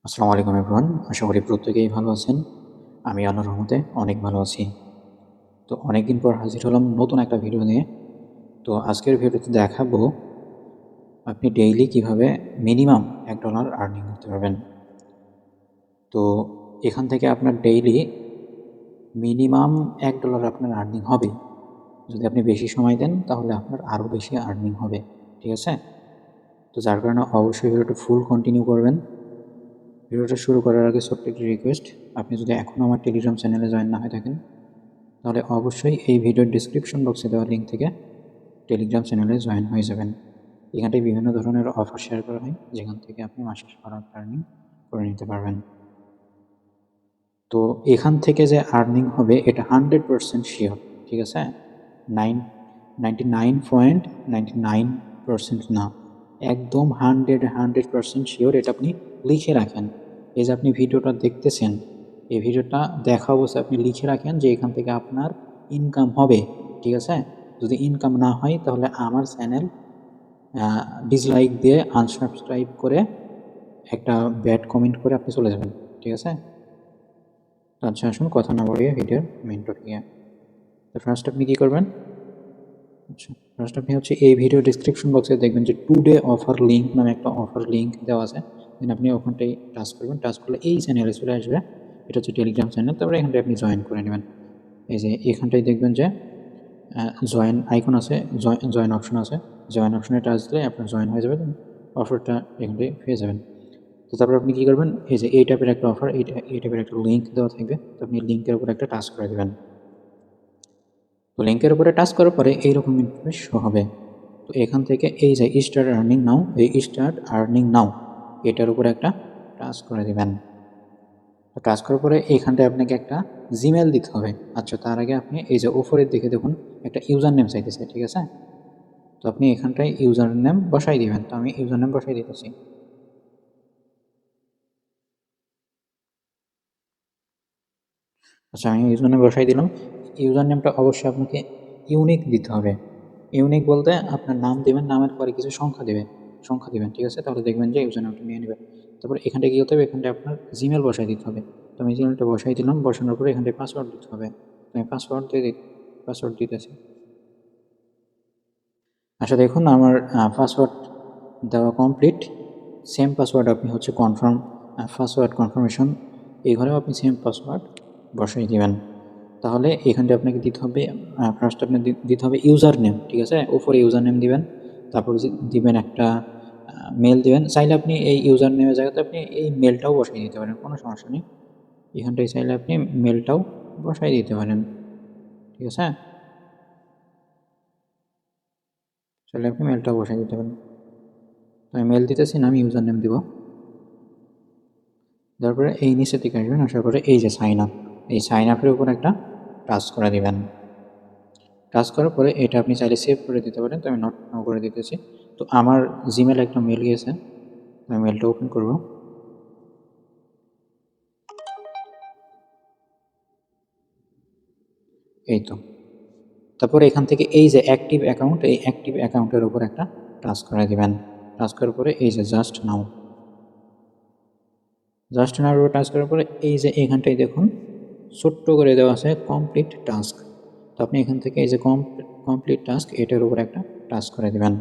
আসসালামু আলাইকুম এভরিওয়ান। আশা করি প্রত্যেকেই ভালো আছেন। আমি আল্লাহর রহমতে অনেক ভালো আছি। তো অনেকদিন পর হাজির হলাম নতুন একটা ভিডিও নিয়ে। তো আজকের ভিডিওতে দেখাবো আপনি ডেইলি কিভাবে মিনিমাম $1 আর্নিং করতে পারবেন। তো এখান থেকে আপনার ডেইলি মিনিমাম $1 আপনার আর্নিং হবে। যদি আপনি বেশি সময় দেন তাহলে আপনার আরও বেশি আর্নিং হবে। ঠিক আছে? তো যার কারণে অবশ্যই ভিডিওটা ফুল কন্টিনিউ করবেন। ভিডিওটা শুরু করার আগে ছোট্ট একটি রিকোয়েস্ট, আপনি যদি এখনও আমার টেলিগ্রাম চ্যানেলে জয়েন না হয়ে থাকেন তাহলে অবশ্যই এই ভিডিওর ডিসক্রিপশন বক্সে দেওয়া লিঙ্ক থেকে টেলিগ্রাম চ্যানেলে জয়েন হয়ে যাবেন। এখানটায় বিভিন্ন ধরনের অফার শেয়ার করা হয় যেখান থেকে আপনি মাসে আর্নিং করে নিতে পারবেন। তো এখান থেকে যে আর্নিং হবে এটা 100% শিওর। ঠিক আছে? 99.99% না, একদম 100% শিওর। এটা আপনি লিখে রাখেন। এই যে আপনি ভিডিওটা দেখতেছেন, এই ভিডিওটা দেখা অবস্থায় আপনি লিখে রাখেন যে এখান থেকে আপনার ইনকাম হবে। ঠিক আছে? যদি ইনকাম না হয় তাহলে আমার চ্যানেল ডিসলাইক দিয়ে আনসাবস্ক্রাইব করে একটা ব্যাড কমেন্ট করে আপনি চলে যাবেন। ঠিক আছে? আচ্ছা, আসুন কথা না বাড়িয়ে ভিডিওর মেইন টপিকে। তো ফার্স্ট আপনি কী করবেন? আচ্ছা, ফার্স্ট আপনি হচ্ছে এই ভিডিও ডিসক্রিপশন বক্সে দেখবেন যে টুডে অফার লিঙ্ক নামে একটা অফার লিঙ্ক দেওয়া আছে। দেন আপনি ওখানটায় টাচ করবেন। টাচ করলে এই চ্যানেলে চলে আসবে। এটা হচ্ছে টেলিগ্রাম চ্যানেল। তারপরে এখানটায় আপনি জয়েন করে নেবেন। এই যে এখানটায় দেখবেন যে জয়েন আইকন আছে, জয়েন অপশন আছে। জয়েন অপশনে টাচ দিলে আপনার জয়েন হয়ে যাবে। অফারটা এখানটায় পেয়ে যাবেন। তো তারপর আপনি কী করবেন, এই যে এই টাইপের একটা অফার, এই টাইপের একটা লিঙ্ক দেওয়া থাকবে। তো আপনি লিঙ্কের উপর একটা টাচ করে দেবেন। তো লিঙ্কের উপরে টাচ করার পরে এইরকম ইন্টারফেস শো হবে। তো এখান থেকে এই যে স্টার্ট আর্নিং নাও, এই স্টার্ট আর্নিং নাও এটার উপরে একটা টাচ করে দেবেন। তো টাচ করার পরে এইখানটায় আপনাকে একটা জিমেল দিতে হবে। আচ্ছা, তার আগে আপনি এই যে উপরের দিকে দেখুন একটা ইউজার নেম চাইতেছে। ঠিক আছে? তো আপনি এখানটায় ইউজার নেম বসাই দিবেন। তো আমি ইউজার নেম বসাই দিতেছি। আচ্ছা, আমি ইউজার নেম বসাই দিলাম। ইউজার নেমটা অবশ্যই আপনাকে ইউনিক দিতে হবে। ইউনিক বলতে আপনার নাম দেবেন, নামের পরে কিছু সংখ্যা দিবেন। ঠিক আছে? তাহলে দেখবেন যে ইউজার নেমটা নিয়ে নেবে। তারপর এখানটায় কী হতে হবে, এখানটায় আপনার জিমেল বসাই দিতে হবে। তো আমি জিমেলটা বসাই দিলাম। বসানোর পরে এখানটায় পাসওয়ার্ড দিতে হবে। তো আমি পাসওয়ার্ড দিতেছি। আচ্ছা, দেখুন আমার পাসওয়ার্ড দেওয়া কমপ্লিট। সেম পাসওয়ার্ড আপনি হচ্ছে পাসওয়ার্ড কনফার্মেশন এই ঘরেও আপনি সেম পাসওয়ার্ড বসাই দিবেন। তাহলে এখানটায় আপনাকে দিতে হবে, ফার্স্ট আপনার দিতে হবে ইউজার নেম। ঠিক আছে? উপরে ইউজার নেম দিবেন। তারপর দিবেন একটা মেল দিবেন। চাইলে আপনি এই ইউজার নেমের জায়গাতে আপনি এই মেলটাও বসাই দিতে পারেন, কোনো সমস্যা নেই। এখানটায় চাইলে আপনি মেলটাও বসাই দিতে পারেন। ঠিক আছে? চাইলে আপনি মেলটাও বসাই দিতে পারেন। তো আমি মেল দিতেছি না, আমি ইউজার নেম দিব। তারপরে এই নিচের দিকে আসবেন। আসার পরে এই যে সাইন আপ, এই সাইন আপের উপর একটা টাচ করে দিবেন। টাচ করার পরে এটা আপনি চাইলে সেভ করে দিতে পারেন। তো আমি নট নাও করে দিতেছি। তো আমার জিমেল একটা মেল গিয়েছে, আমি মেলটা ওপেন করব। এই তো। তারপর এখান থেকে এই যে অ্যাক্টিভ অ্যাকাউন্ট, এই অ্যাক্টিভ অ্যাকাউন্টের উপর একটা টাচ করে দিবেন। টাচ করার পরে এই যে জাস্ট নাও উপর টাচ করার পরে এই যে এখানটায় দেখুন ছোট্ট করে দেওয়া আছে কমপ্লিট টাস্ক। তো আপনি এখান থেকে এই যে কমপ্লিট টাস্ক এটার উপর একটা টাচ করে দেবেন।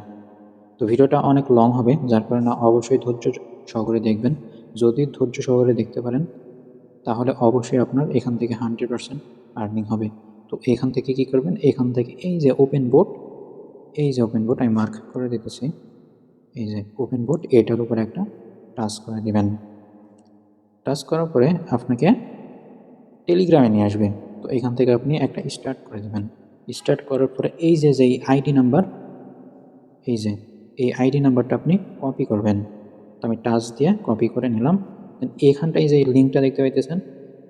তো ভিডিওটা অনেক লং হবে, যার কারণে অবশ্যই ধৈর্য সহকারে দেখবেন। যদি ধৈর্য সহকারে দেখতে পারেন তাহলে অবশ্যই আপনার এখান থেকে 100% আর্নিং হবে। তো এখান থেকে কি করবেন, এখান থেকে এই যে ওপেন বোর্ড, এই যে ওপেন বোর্ড আমি মার্ক করে দিতেছি, এই যে ওপেন বোর্ড এটার উপর একটা টাচ করে দিবেন। টাচ করার পরে আপনাকে টেলিগ্রামে নিয়ে আসবে। তো এখান থেকে আপনি একটা স্টার্ট করে দেবেন। স্টার্ট করার পরে এই যে যেই আইডি নাম্বার, এই যে এই আইডি নাম্বারটা আপনি কপি করবেন। তো আমি টাচ দিয়ে কপি করে নিলাম। দেন এখানটায় যে লিঙ্কটা দেখতে পাইতেছেন,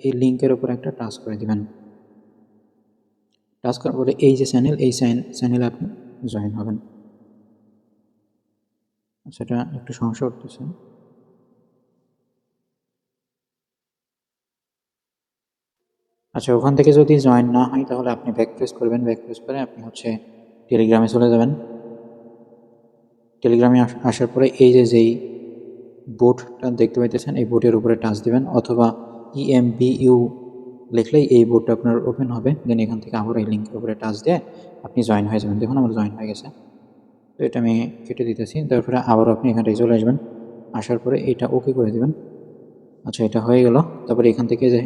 এই লিঙ্কের উপর একটা টাচ করে দেবেন। টাচ করার পরে এই যে চ্যানেল, এই চ্যানেলে আপনি জয়েন হবেন। সেটা একটু সমস্যা করতেছে। আচ্ছা, ওখান থেকে যদি জয়েন না হয় তাহলে আপনি ব্যাক প্রেস করবেন। ব্যাক প্রেস করে আপনি হচ্ছে টেলিগ্রামে চলে যাবেন। টেলিগ্রামে আসার পরে এই যে যেই বোর্ডটা দেখতে পাইতেছেন, এই বোর্ডের উপরে টাচ দিবেন, অথবা EMBU লিখলেই এই বোর্ডটা আপনার ওপেন হবে। দেন এখান থেকে আবার এই লিঙ্কের উপরে টাচ দিয়ে আপনি জয়েন হয়ে যাবেন। দেখুন আমার জয়েন হয়ে গেছে। তো এটা আমি কেটে দিতেছি। তারপরে আবারও আপনি এখানটায় চলে আসবেন, আসার পরে এটা ওকে করে দেবেন। আচ্ছা, এটা হয়ে গেল। তারপরে এখান থেকে যে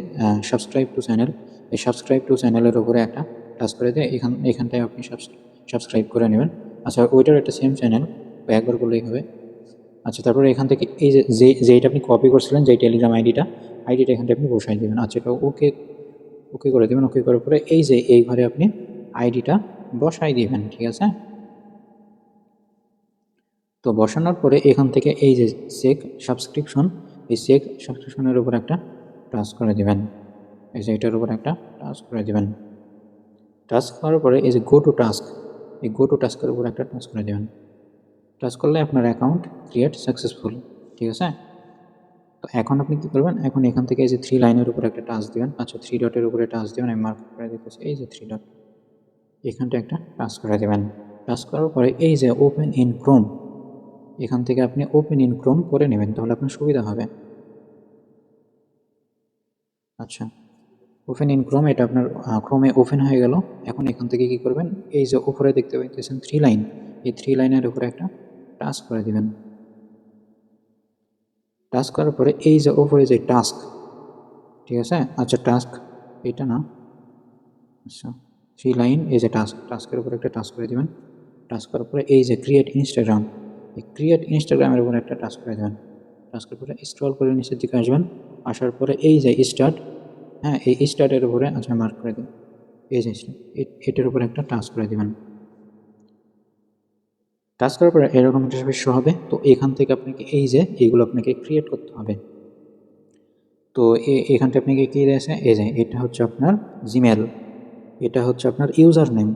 সাবস্ক্রাইব টু চ্যানেল, এই সাবস্ক্রাইব টু চ্যানেলের উপরে একটা টাচ করে দিয়ে এখানটায় আপনি সাবস্ক্রাইব করে নেবেন। আচ্ছা, ওইটার একটা সেম চ্যানেল, একবার করলেই হবে। আচ্ছা, তারপরে এখান থেকে এই যেইটা আপনি কপি করছিলেন, যেই টেলিগ্রাম আইডিটা এখানটা আপনি বসাই দেবেন। আচ্ছা, এটা ওকে ওকে করে দেবেন। ওকে করার পরে এই যে এই ঘরে আপনি আইডিটা বসাই দিবেন, ঠিক আছে? তো বসানোর পরে এখান থেকে এই যে চেক সাবস্ক্রিপশন, এই চেক সাবস্ক্রিপশনের উপর একটা টাচ করে দেবেন। এই যে এটার উপর একটা টাচ করে দেবেন। টাচ করার পরে এই যে গো টু টাস্ক, এই গো টু টাস্কের উপর একটা টাচ করে দেবেন। টাচ করলে আপনার অ্যাকাউন্ট ক্রিয়েট সাকসেসফুল, ঠিক আছে? তো এখন আপনি কী করবেন, এখন এখান থেকে এই যে 3 লাইনের উপরে একটা টাচ দেবেন। আচ্ছা, 3 ডটের উপরে টাচ দেবেন, আমি মার্ক করে দিতেছি, এই যে 3 ডট, এখানটা একটা টাচ করে দেবেন। টাচ করার পরে এই যে ওপেন ইন ক্রোম, এখান থেকে আপনি ওপেন ইন ক্রোম করে নেবেন, তাহলে আপনার সুবিধা হবে। আচ্ছা, ওপেন ইন ক্রোম, এটা আপনার ক্রোমে ওপেন হয়ে গেল। এখন এখান থেকে কী করবেন, এই যে উপরে দেখতে পাইতেছেন 3 লাইন, এই 3 লাইনের উপরে একটা টাচ করে দিবেন। টাচ করার পরে এই যে উপরে যে টাস্ক, ঠিক আছে? আচ্ছা, টাস্ক এটা না, আচ্ছা 3 লাইন, এই যে টাস্কের উপরে একটা টাচ করে দেবেন। টাচ করার পরে এই যে ক্রিয়েট ইনস্টাগ্রাম, এই ক্রিয়েট ইনস্টাগ্রামের উপরে একটা টাচ করে দেবেন। টাচ করার পরে স্ক্রল করে নিচের দিকে আসবেন, আসার পরে এই যে স্টার্ট, হ্যাঁ এই স্টার্টের উপরে আচ্ছা মার্ক করে দিন, এই যে এটার উপরে একটা টাচ করে দেবেন। টাচ করার পরে এরকম একটা শো হবে। তো এখান থেকে আপনাকে এই যে এইগুলো আপনাকে ক্রিয়েট করতে হবে। তো এখানটা আপনাকে কী দিয়েছে, এই যে এটা হচ্ছে আপনার জিমেল, এটা হচ্ছে আপনার ইউজার নেম,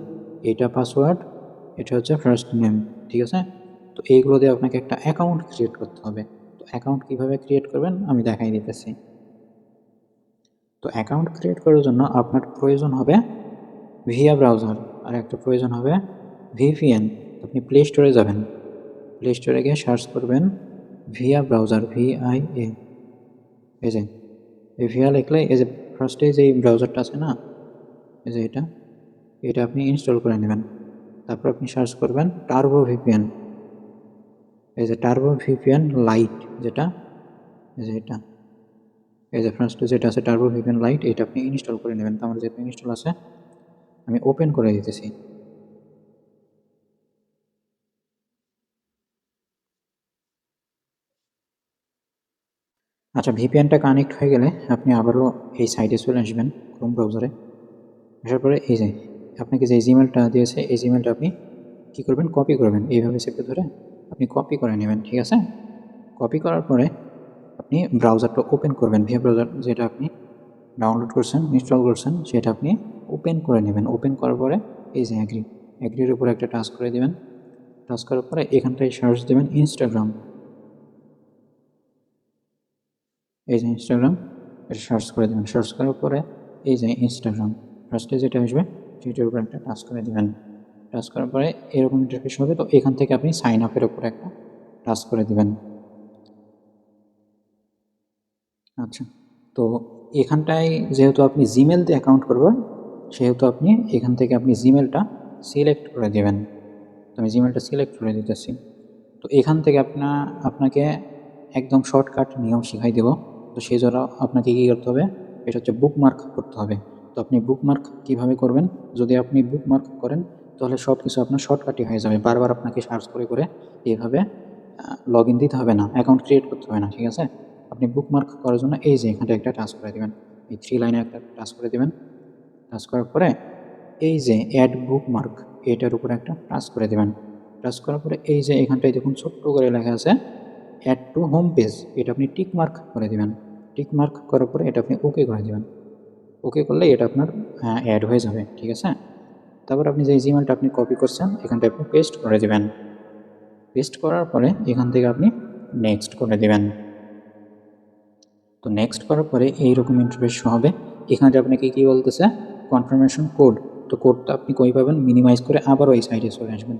এটা পাসওয়ার্ড, এটা হচ্ছে ফার্স্ট নেম, ঠিক আছে? তো এইগুলো দিয়ে আপনাকে একটা অ্যাকাউন্ট ক্রিয়েট করতে হবে। তো অ্যাকাউন্ট কীভাবে ক্রিয়েট করবেন আমি দেখাই দিতেছি। তো অ্যাকাউন্ট ক্রিয়েট করার জন্য আপনার প্রয়োজন হবে ভিয়া ব্রাউজার, আর একটা প্রয়োজন হবে VPN। আপনি প্লে স্টোরে যাবেন, প্লে স্টোরে গিয়ে সার্চ করবেন ভিয়া ব্রাউজার, VIA, এই যে এই ভিয়া লিখলে এই যে ফার্স্টে যে ব্রাউজারটা আছে না, এই যে এটা আপনি ইনস্টল করে নেবেন। তারপর আপনি সার্চ করবেন টার্বো VPN, এই যে টার্বো VPN লাইট, যেটা এই যে এটা, এই যে ফার্স্টে যেটা আছে টার্বো VPN লাইট, এটা আপনি ইনস্টল করে নেবেন। তো আমার যেহেতু ইনস্টল আছে আমি ওপেন করে দিতেছি। আচ্ছা, VPNটা কানেক্ট হয়ে গেলে আপনি আবারও এই সাইটে চলে আসবেন, ক্রোম ব্রাউজারে। আসার পরে এই যে আপনাকে যে জিমেলটা দিয়েছে, এই জিমেলটা আপনি কী করবেন, কপি করবেন। এইভাবে চেপে ধরে আপনি কপি করে নেবেন, ঠিক আছে? কপি করার পরে আপনি ব্রাউজারটা ওপেন করবেন, ভিয়া ব্রাউজার যেটা আপনি ডাউনলোড করছেন, ইনস্টল করছেন, সেটা আপনি ওপেন করে নেবেন। ওপেন করার পরে এই যে অ্যাগ্রির উপরে একটা টাচ করে দেবেন। টাচ করার পরে এখানটায় সার্চ দেবেন ইনস্টাগ্রাম, এই যে ইনস্টাগ্রাম, এটা সার্চ করে দেবেন। সার্চ করার পরে এই যে ইনস্টাগ্রাম ফার্স্টে যেটা আসবে সেটার উপরে একটা টাচ করে দেবেন। টাচ করার পরে এরকম ইন্টারফেস হবে। তো এখান থেকে আপনি সাইন আপের উপরে একটা টাচ করে দেবেন। আচ্ছা, তো এখানটায় যেহেতু আপনি জিমেল দিয়ে অ্যাকাউন্ট করবেন, সেহেতু আপনি এখান থেকে আপনি জিমেলটা সিলেক্ট করে দেবেন। তো আমি জিমেলটা সিলেক্ট করে দিতেছি। তো এখান থেকে আপনাকে একদম শর্টকাট নিয়ম শিখাই দেব। তো সেই জন্য আপনাকে কী করতে হবে, এটা হচ্ছে বুকমার্ক করতে হবে। তো আপনি বুকমার্ক কীভাবে করবেন, যদি আপনি বুকমার্ক করেন তাহলে সব কিছু আপনার শর্টকাটই হয়ে যাবে। বারবার আপনাকে সার্চ করে করে এইভাবে লগ ইন দিতে হবে না, অ্যাকাউন্ট ক্রিয়েট করতে হবে না, ঠিক আছে? আপনি বুকমার্ক করার জন্য এই যে এখানটা একটা টাচ করে দেবেন, এই 3 লাইনে একটা টাচ করে দেবেন। টাচ করার পরে এই যে অ্যাড বুকমার্ক, এটার উপরে একটা টাচ করে দেবেন। টাচ করার পরে এই যে এখানটায় দেখুন ছোট্ট করে লেখা আছে অ্যাড টু হোম পেজ, এটা আপনি টিক মার্ক করে দেবেন। টিক মার্ক করার পরে এটা আপনি ওকে করে দেবেন। ওকে করলে এটা আপনার অ্যাড হয়ে যাবে, ঠিক আছে? তারপর আপনি যে জিমেলটা আপনি কপি করছেন এখানটা আপনি পেস্ট করে দেবেন। পেস্ট করার পরে এখান থেকে আপনি নেক্সট করে দেবেন। তো নেক্সট করার পরে এইরকম ইন্টারফেস হবে। এখানে আপনাকে কী বলতেছে, কনফার্মেশন কোড। তো কোডটা আপনি কই পাবেন, মিনিমাইজ করে আবারও এই সাইডে চলে আসবেন।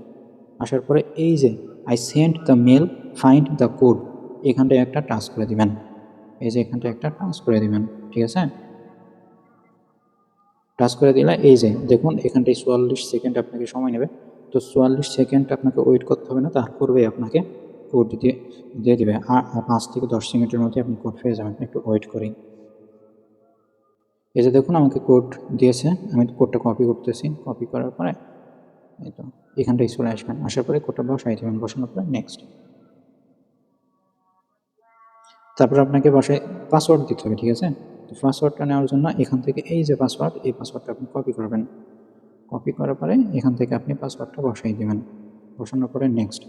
আসার পরে এই যে I sent the mail, find the code, এখানটায় একটা টাচ করে দিবেন, এই যে এখানটায় একটা টাচ করে দিবেন, ঠিক আছে। টাচ করে দিলে এই যে দেখুন এখানটায় 44 সেকেন্ড আপনাকে সময় নেবে। তো 44 সেকেন্ড আপনাকে ওয়েট করতে হবে না, তারপরে আপনাকে কোড দিয়ে দিবে। 5 থেকে 10 সেকেন্ডের মধ্যে আপনি কোড পেয়ে যাবেন, একটু ওয়েট করি। এই যে দেখুন আমাকে কোড দিয়েছে, আমি কোডটা কপি করতেছি, কপি করার পরে এই তো এখানটায় চলে আসবেন, আসার পরে কোডটা বসাই দেবেন, বসানোর পরে নেক্সট। তারপর আপনাকে বাসায় পাসওয়ার্ড দিতে হবে, ঠিক আছে। তো পাসওয়ার্ডটা নেওয়ার জন্য এখান থেকে এই যে পাসওয়ার্ড, এই পাসওয়ার্ডটা আপনি কপি করবেন, কপি করার পরে এখান থেকে আপনি পাসওয়ার্ডটা বসাই দেবেন, বসানোর পরে নেক্সট।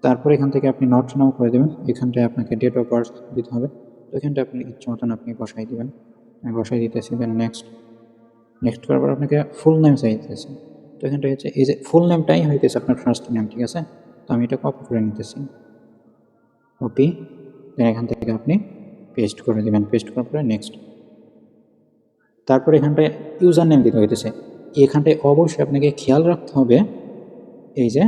তারপর এখান থেকে আপনি নট নাও করে দেবেন, এখানটায় আপনাকে ডেট অফ বার্থ দিতে হবে, তো এখানটা আপনি ইচ্ছে মতন আপনি বসাই দেবেন, আমি বসাই দিতেছি, দেন নেক্সট। নেক্সট করার পর আপনাকে ফুল নেম চাইতেছে, তো এখানটা হচ্ছে এই যে ফুল নেমটাই হইতেছে আপনার ফার্স্ট নেম, ঠিক আছে। তো আমি এটা কপি করে নিতেছি, কপি, দেন এখান থেকে আপনি পেস্ট করে দেবেন, পেস্ট করার পরে নেক্সট। তারপর এখানটায় ইউজার নেম দিতে হইতেছে, এখানটায় অবশ্যই আপনাকে খেয়াল রাখতে হবে এই যে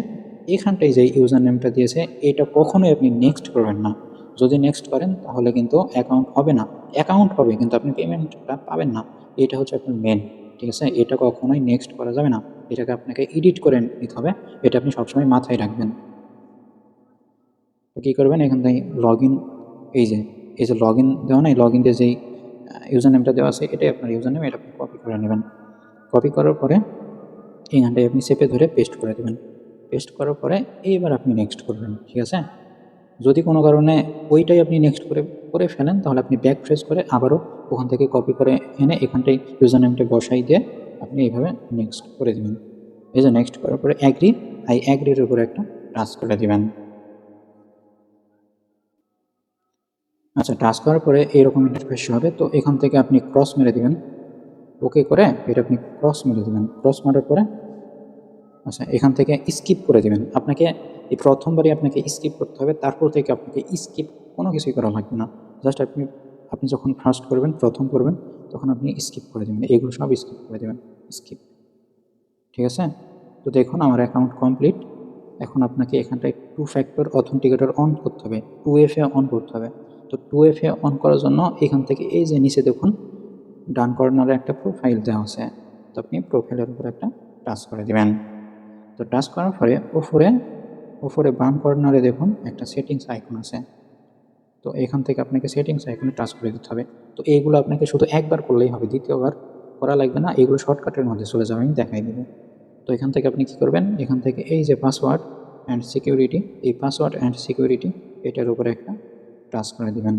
এখানটায় যে ইউজার নেমটা দিয়েছে এটা কখনোই আপনি নেক্সট করবেন না। যদি নেক্সট করেন তাহলে কিন্তু অ্যাকাউন্ট হবে না, অ্যাকাউন্ট হবে কিন্তু আপনি পেমেন্টটা পাবেন না। এটা হচ্ছে আপনার মেন, ঠিক আছে। এটা কখনোই নেক্সট করা যাবে না, এটাকে আপনাকে এডিট করে নিতে হবে, এটা আপনি সবসময় মাথায় রাখবেন। তো কী করবেন, এখান থেকে লগ ইন, এই যে লগ ইন দেওয়া নাই, লগ ইন দিয়ে যেই ইউজার নেমটা দেওয়া আছে এটাই আপনার ইউজার নেম, এটা আপনি কপি করে নেবেন। কপি করার পরে এখানটায় আপনি চেপে ধরে পেস্ট করে দেবেন, পেস্ট করার পরে এইবার আপনি নেক্সট করবেন, ঠিক আছে। যদি কোনো কারণে ওইটাই আপনি নেক্সট করে ফেলেন তাহলে আপনি ব্যাক প্রেস করে আবারও ওখান থেকে কপি করে এনে এখানটায় ইউজার নেমটা বসাই দিয়ে আপনি এইভাবে নেক্সট করে দেবেন। এই যে নেক্সট করার পরে অ্যাগ্রি, অ্যাগ্রির উপরে একটা টাচ করে দেবেন। আচ্ছা, টাচ করার পরে এইরকম ইন্টারফেস হবে, তো এখান থেকে আপনি ক্রস মেরে দেবেন, ওকে করে এটা আপনি ক্রস মেরে দেবেন, ক্রস মারার পরে আচ্ছা এখান থেকে স্কিপ করে দেবেন। আপনাকে এই প্রথমবারই আপনাকে স্কিপ করতে হবে, তারপর থেকে আপনাকে স্কিপ কোনো কিছুই করা লাগবে না। জাস্ট আপনি যখন ফার্স্ট করবেন, প্রথম করবেন, তখন আপনি স্কিপ করে দেবেন, এগুলো সব স্কিপ করে দেবেন, স্কিপ, ঠিক আছে। তো দেখুন আমার অ্যাকাউন্ট কমপ্লিট। এখন আপনাকে এখানটায় 2 ফ্যাক্টর অথেন্টিকেটর অন করতে হবে, 2FA অন করতে হবে। তো 2FA অন করার জন্য এখান থেকে এই যে নিচে দেখুন ডান কর্নারে একটা প্রোফাইল দেওয়া আছে, তো আপনি প্রোফাইলের উপর একটা টাচ করে দেবেন। তো টাচ করার পরে উপরে বাম কর্নারে দেখুন একটা সেটিংস আইকন আছে, তো এখান থেকে আপনাকে সেটিংস আইকনে টাচ করে দিতে হবে। তো এইগুলো আপনাকে শুধু একবার করলেই হবে, দ্বিতীয়বার করা লাগবে না, এগুলো শর্টকাটের মধ্যে চলে যাবে, আমি দেখাই দেবো। তো এখান থেকে আপনি কী করবেন, এখান থেকে এই যে পাসওয়ার্ড অ্যান্ড সিকিউরিটি, এই পাসওয়ার্ড অ্যান্ড সিকিউরিটি এটার উপরে একটা টাচ করে দিবেন।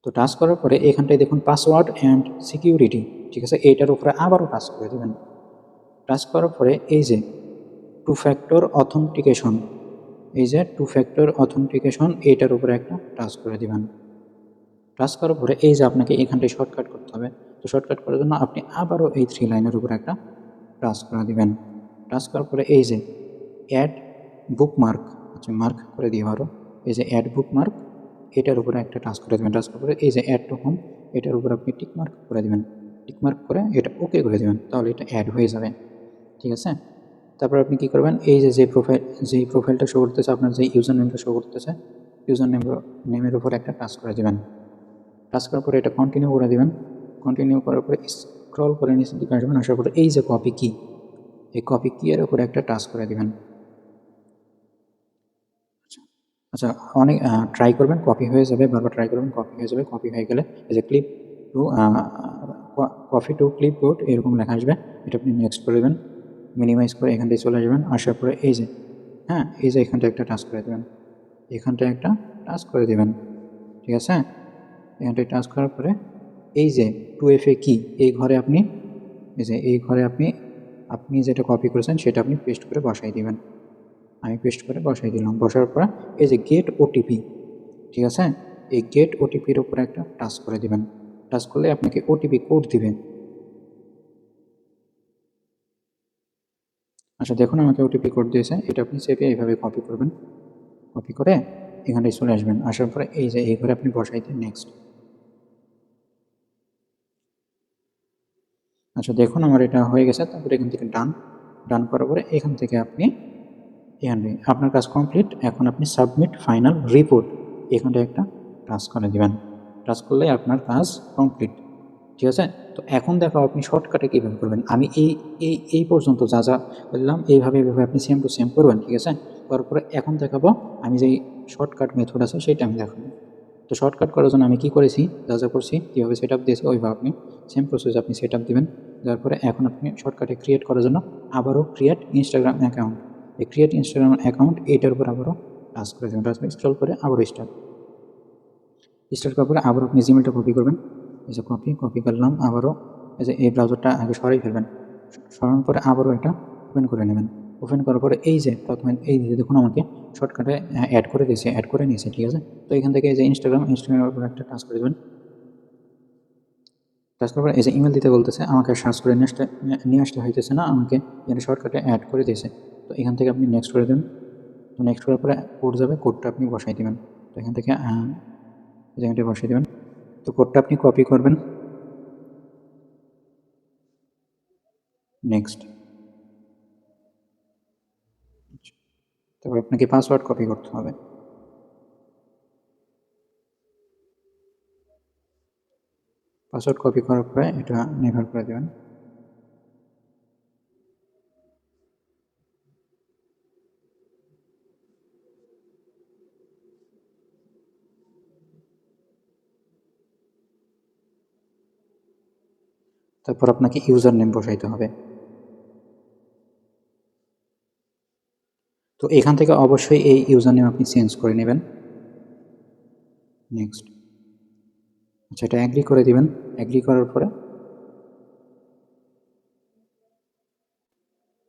তো টাচ করার পরে এখানটায় দেখুন পাসওয়ার্ড অ্যান্ড সিকিউরিটি, ঠিক আছে, এইটার উপরে আবারও টাচ করে দেবেন। টাচ করার পরে এই যে 2 ফ্যাক্টর অথেন্টিকেশন, এই যে 2 ফ্যাক্টর অথেন্টিকেশন এইটার উপরে একটা টাচ করে দিবেন। টাচ করার পরে এই যে আপনাকে এখানটায় শর্টকাট করতে হবে, তো শর্টকাট করার জন্য আপনি আবারও এই 3 লাইনের উপরে একটা টাচ করে দিবেন। টাচ করার পরে এই যে অ্যাড বুকমার্ক, আচ্ছা মার্ক করে দিয়ে আবারও এই যে অ্যাড বুকমার্ক এটার উপরে একটা টাচ করে দেবেন। টাচ করার পরে এই যে অ্যাড টু হোম এটার উপরে আপনি টিকমার্ক করে দেবেন, টিকমার্ক করে এটা ওকে করে দেবেন, তাহলে এটা অ্যাড হয়ে যাবে, ঠিক আছে। তারপর আপনি কী করবেন, এই যে যেই প্রোফাইলটা শো করতেছে, আপনার যেই ইউজার নেমটা শো করতেছে, ইউজার নেমের উপর একটা টাচ করে দেবেন। টাচ করার পরে এটা কন্টিনিউ করে দেবেন। কন্টিনিউ করার পরে স্ক্রল করে নিচের দিকে আসবেন, আসার পরে এই যে কপি কি, এই কপি কি এর উপরে একটা টাচ করে দেবেন। আচ্ছা অনেক ট্রাই করবেন, কপি হয়ে যাবে, বারবার ট্রাই করবেন, কপি হয়ে যাবে। কপি হয়ে গেলে এই যে click to copy to clipboard এরকম লেখা আসবে, এটা আপনি নেক্সট করে দেবেন, মিনিমাইজ করে এখানটায় চলে আসবেন। আসার পরে এই যে এই যে এখানটায় একটা টাচ করে দেবেন, এখানটায় একটা টাচ করে দেবেন, ঠিক আছে। এখানটায় টাচ করার পরে এই যে 2FA কি, এই ঘরে আপনি এই ঘরে আপনি যেটা কপি করেছেন সেটা আপনি পেস্ট করে বসাই দিবেন। আমি পেস্ট করে বসাই দিলাম, বসার পর এই যে গেট ওটিপি, ঠিক আছে, এই গেট ওটিপির উপরে একটা টাচ করে দিবেন। টাচ করলে আপনাকে ওটিপি কোড দিবেন। আচ্ছা দেখুন আমাকে ওটিপি কোড দিয়েছে, এটা আপনি চেপে এইভাবে কপি করবেন, কপি করে এখানটায় চলে আসবেন। আসার পরে এই যে এই ঘরে আপনি বসাই দেন নেক্সট। আচ্ছা দেখুন আমার এটা হয়ে গেছে। তারপরে এখান থেকে ডান করার পরে এখান থেকে আপনি এখানে আপনার কাজ কমপ্লিট। এখন আপনি সাবমিট ফাইনাল রিপোর্ট এখানটা একটা টাচ করে দেবেন। টাচ করলে আপনার কাজ কমপ্লিট, ঠিক আছে। তো এখন দেখো আপনি শর্টকাটে কীভাবে করবেন। আমি এই পর্যন্ত যা যা বললাম এইভাবে আপনি সেম টু সেম করবেন, ঠিক আছে। তারপরে এখন দেখাবো আমি যেই শর্টকাট মেথড আছে সেটা আমি দেখাবো। তো শর্টকাট করার জন্য আমি কী করেছি, যা যা করছি, কীভাবে সেট আপ দিয়েছি ওইভাবে আপনি সেম প্রসেস আপনি সেট আপ দেবেন। দেওয়ার পরে এখন আপনি শর্টকাটে ক্রিয়েট করার জন্য আবারও ক্রিয়েট ইনস্টাগ্রাম অ্যাকাউন্ট, এই ক্রিয়েট ইনস্টাগ্রাম অ্যাকাউন্ট এইটার উপর আবারও টাচ করে দেবেন। টাচ করে স্ক্রল করে আবারও স্টার্ট করার পরে আবারও আপনি জিমেলটা কপি করবেন। এই যে কপি করলাম, আবারও এই যে এই ব্রাউজারটা আগে সরাই ফেলবেন। সরানোর পরে আবারও এটা ওপেন করে নেবেন। ওপেন করার পরে এই যে প্রথমে এই যে দেখুন আমাকে শর্টকাটে অ্যাড করে দিয়েছে, অ্যাড করে নিয়েছে, ঠিক আছে। তো এখান থেকে এই যে ইনস্টাগ্রামের উপর একটা টাচ করে দেবেন। টাচ করার পরে এই যে ইমেল দিতে বলতেছে, আমাকে সার্চ করে নিয়ে আসতে হইতেছে না, আমাকে এখানে শর্টকাটে অ্যাড করে দিয়েছে। তো এখান থেকে আপনি নেক্সট করে দেবেন। তো নেক্সট করার পরে কোড যাবে, কোডটা আপনি বসাই দেবেন। তো এখান থেকে জায়গাটা বসিয়ে দেবেন। তো কোডটা আপনি কপি করবেন। নেক্সট, তারপর আপনাকে পাসওয়ার্ড কপি করতে হবে। পাসওয়ার্ড কপি করার পরে এটা নেভার করে দেবেন। তারপর আপনাকে ইউজার নেম বসাইতে হবে। তো এখান থেকে অবশ্যই এই ইউজার নেম আপনি চেঞ্জ করে নেবেন। নেক্সট, আচ্ছা এটা অ্যাগ্রি করে দিবেন। অ্যাগ্রি করার পরে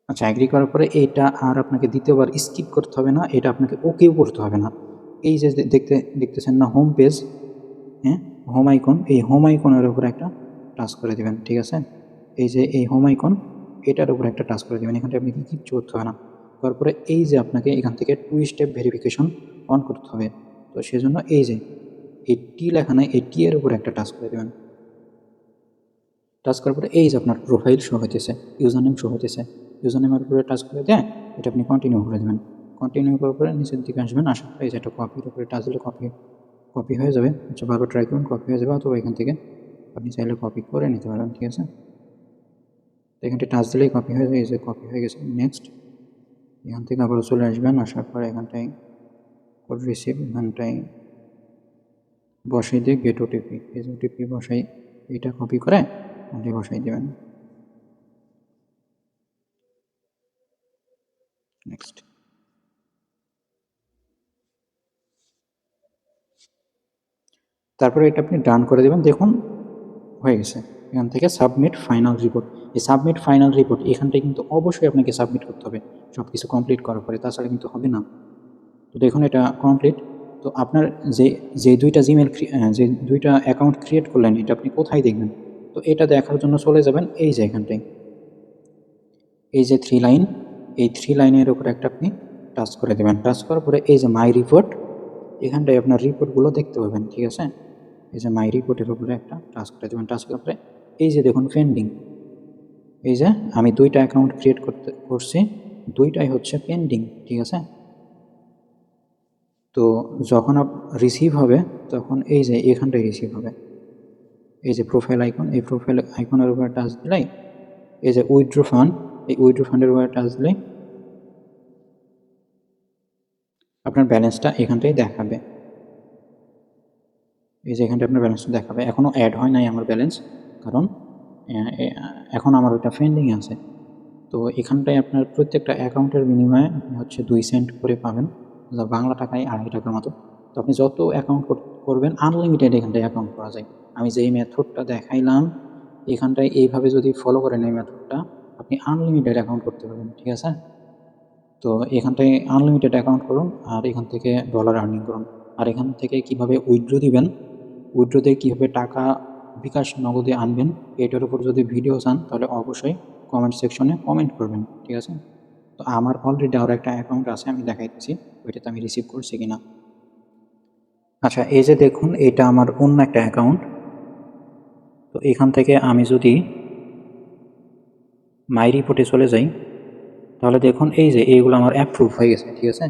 আচ্ছা অ্যাগ্রি করার পরে এটা আর আপনাকে দ্বিতীয়বার স্কিপ করতে হবে না, এটা আপনাকে ওকেও করতে হবে না। এই যে দেখতেছেন না হোম পেজ, হ্যাঁ হোম আইকন, এই হোম আইকনের উপরে একটা টাচ করে দেবেন, ঠিক আছে। এই যে এই হোম আইকন এটার উপরে একটা টাচ করে দেবেন। এখানটা আপনি কিচ্ছু করতে হবে না। তারপরে এই যে আপনাকে এখান থেকে 2 স্টেপ ভেরিফিকেশন অন করতে হবে। তো সেজন্য এই যে এই টি লেখা নাই, এই টি এর উপরে একটা টাচ করে দেবেন। টাচ করার পরে এই যে আপনার প্রোফাইল শো হইতেছে, ইউজার নেম শো হইতেছে। ইউজার নেমের উপরে টাচ করে দেয় এটা আপনি কন্টিনিউ করে দেবেন। কন্টিনিউ করার পরে নিচের দিকে আসবেন, আসার পরে এই যে একটা কপির উপরে টাচ দিলে কপি হয়ে যাবে। আচ্ছা বারবার ট্রাই করুন, কপি হয়ে যাবে, অথবা এখান থেকে আপনি চাইলে কপি করে নিতে পারেন, ঠিক আছে। তো এখানটা টাচ দিলেই কপি হয়ে যায়, এই যে কপি হয়ে গেছে। নেক্সট, এখান থেকে আবারও চলে আসবেন, আসার পরে এখানটায় কোড রিসিভ, এখানটায় বসাই দিয়ে গেট ওটিপি, এই যে ওটিপি বসাই, এইটা কপি করে আপনি বসাই দেবেন। নেক্সট, তারপরে এটা আপনি ডান করে দেবেন। দেখুন হয়ে গেছে। এখান থেকে সাবমিট ফাইনাল রিপোর্ট, এই সাবমিট ফাইনাল রিপোর্ট এখানটায় কিন্তু অবশ্যই আপনাকে সাবমিট করতে হবে সব কিছু কমপ্লিট করার পরে, তাছাড়া কিন্তু হবে না। তো দেখুন এটা কমপ্লিট। তো আপনার যে দুইটা জিমেল যে দুইটা অ্যাকাউন্ট ক্রিয়েট করলেন এটা আপনি কোথায় দেখবেন? তো এটা দেখার জন্য চলে যাবেন এই যে এখানটায়, এই যে 3 লাইন, এই 3 লাইনের উপরে একটা আপনি টাচ করে দেবেন। টাচ করার পরে এই যে মাই রিপোর্ট, এখানটায় আপনার রিপোর্টগুলো দেখতে পাবেন, ঠিক আছে। এই যে মাই রিপোর্টের উপরে একটা টাচ করে দেবেন। টাচ করার পরে এই যে দেখুন পেন্ডিং, এই যে আমি দুইটা অ্যাকাউন্ট ক্রিয়েট করছি, দুইটাই হচ্ছে পেন্ডিং, ঠিক আছে। তো যখন রিসিভ হবে তখন এই যে এখানটায় রিসিভ হবে, এই যে প্রোফাইল আইকন, এই প্রোফাইল আইকনের উপরে টাচ দিলেই এই যে উইথড্র ফান্ড, এই উইথড্র ফান্ডের উপরে টাচ দিলেই আপনার ব্যালেন্সটা এখানটাই দেখাবে। এই যে এখানটা আপনার ব্যালেন্সটা দেখাবে। এখনও অ্যাড হয় নাই আমার ব্যালেন্স, কারণ এখন আমার ওইটা পেন্ডিং আছে। তো এখানটায় আপনার প্রত্যেকটা অ্যাকাউন্টের বিনিময়ে আপনি হচ্ছে 2 সেন্ট করে পাবেন, যা বাংলা টাকায় 2.5 টাকার মতো। তো আপনি যত অ্যাকাউন্ট করবেন আনলিমিটেড এখানটায় অ্যাকাউন্ট করা যায়। আমি যেই মেথডটা দেখাইলাম এখানটায় এইভাবে যদি ফলো করেন এই মেথডটা, আপনি আনলিমিটেড অ্যাকাউন্ট করতে পারবেন, ঠিক আছে। তো এখানটায় আনলিমিটেড অ্যাকাউন্ট করুন আর এখান থেকে ডলার আর্নিং করুন। আর এখান থেকে কিভাবে উইথড্র দিবেন, উইথড্র দিয়ে কীভাবে টাকা বিকাশ নগদে আনবেন, এটার উপর যদি ভিডিও চান তাহলে অবশ্যই কমেন্ট সেকশনে কমেন্ট করবেন, ঠিক আছে। তো আমার অলরেডি আরও একটা অ্যাকাউন্ট আছে, আমি দেখাইতেছি ওইটাতে আমি রিসিভ করছি কিনা। আচ্ছা এই যে দেখুন এটা আমার অন্য একটা অ্যাকাউন্ট। তো এখান থেকে আমি যদি মাই রিপোর্টে চলে যাই তাহলে দেখুন এই যে এইগুলো আমার অ্যাপ্রুভ হয়ে গেছে, ঠিক আছে।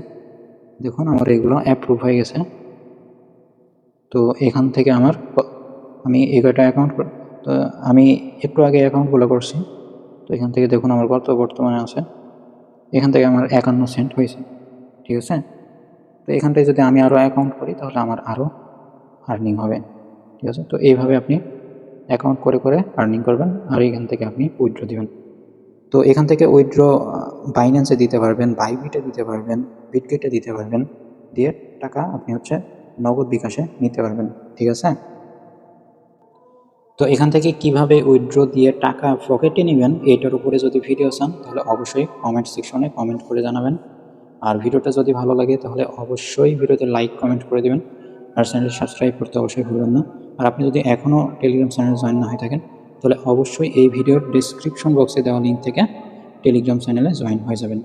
দেখুন আমার এগুলো অ্যাপ্রুভ হয়ে গেছে। তো এখান থেকে আমি এই কয়টা অ্যাকাউন্ট, তো আমি একটু আগে অ্যাকাউন্টগুলো করছি। তো এখান থেকে দেখুন আমার কত বর্তমানে আছে, এখান থেকে আমার 51 সেন্ট হয়েছে, ঠিক আছে। তো এখানটায় যদি আমি আরও অ্যাকাউন্ট করি তাহলে আমার আরও আর্নিং হবে, ঠিক আছে। তো এইভাবে আপনি অ্যাকাউন্ট করে করে আর্নিং করবেন আর এখান থেকে আপনি উইথড্র দিবেন। তো এখান থেকে উইথড্র বাইন্যান্সে দিতে পারবেন, বাইবিটে দিতে পারবেন, বিটগেটে দিতে পারবেন, দিয়ে টাকা আপনি নগদ বিকাশে নিতে পারবেন, ঠিক আছে। তো এখান থেকে কিভাবে উইথড্র দিয়ে টাকা পকেটে নেবেন এইটার উপরে যদি ভিডিও চান তাহলে অবশ্যই কমেন্ট সেকশনে কমেন্ট করে জানাবেন। আর ভিডিওটা যদি ভালো লাগে তাহলে অবশ্যই ভিডিওতে লাইক কমেন্ট করে দেবেন আর চ্যানেলটি সাবস্ক্রাইব করতে অবশ্যই ভুলবেন না। আর আপনি যদি এখনও টেলিগ্রাম চ্যানেলে জয়েন না হয়ে থাকেন তাহলে অবশ্যই এই ভিডিওর ডিসক্রিপশন বক্সে দেওয়া লিঙ্ক থেকে টেলিগ্রাম চ্যানেলে জয়েন হয়ে যাবেন।